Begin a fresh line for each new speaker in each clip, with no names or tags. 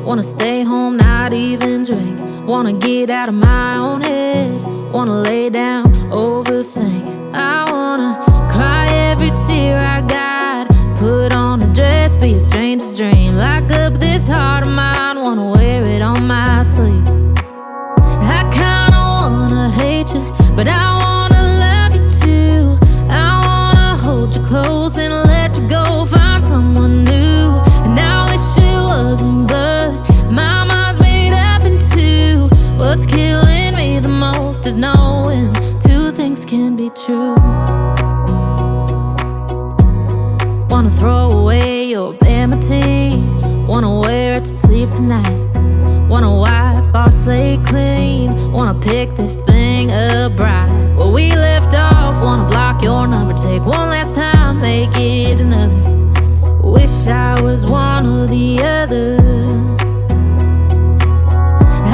Wanna stay home, not even drink. Wanna get out of my own head. Wanna lay down, overthink. I wanna cry every tear I got. Put on a dress, be a stranger's dream. Lock up this heart of mine, wanna wear it on my sleeve. I kinda wanna hate you, but I wanna love you too. I wanna hold you close and let you go, find someone new. And I wish it wasn't, but my mind's made up in two. What's killing me the most is knowing two things can be true. Wanna throw away your vanity. Wanna wear it to sleep tonight. Wanna wipe our slate clean. Wanna pick this thing up right where we left off. Wanna block your number, take one last time, make it another. Wish I was one or the other.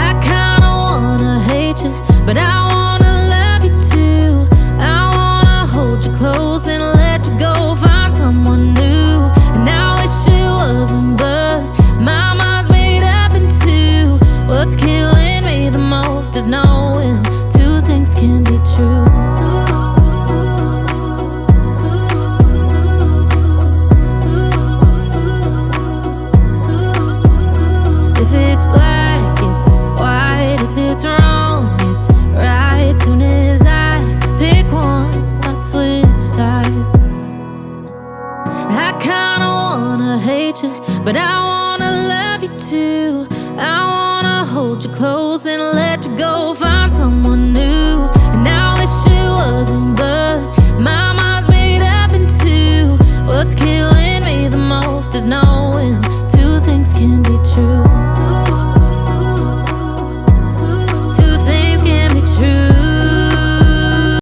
I kinda wanna hate you, but I wanna love you too. I wanna hold you close and let you go, find someone new. And I wish it wasn't, but my mind's made up in two. What's killing me the most is knowing two things can be true. If it's black, it's white. If it's wrong, it's right. Soon as I pick one, I switch sides. I kinda wanna hate you, but I wanna love you too. I wanna hold you close and let you go, find someone new. And I wish it wasn't, but my mind's made up in two. What's killing me the most is knowing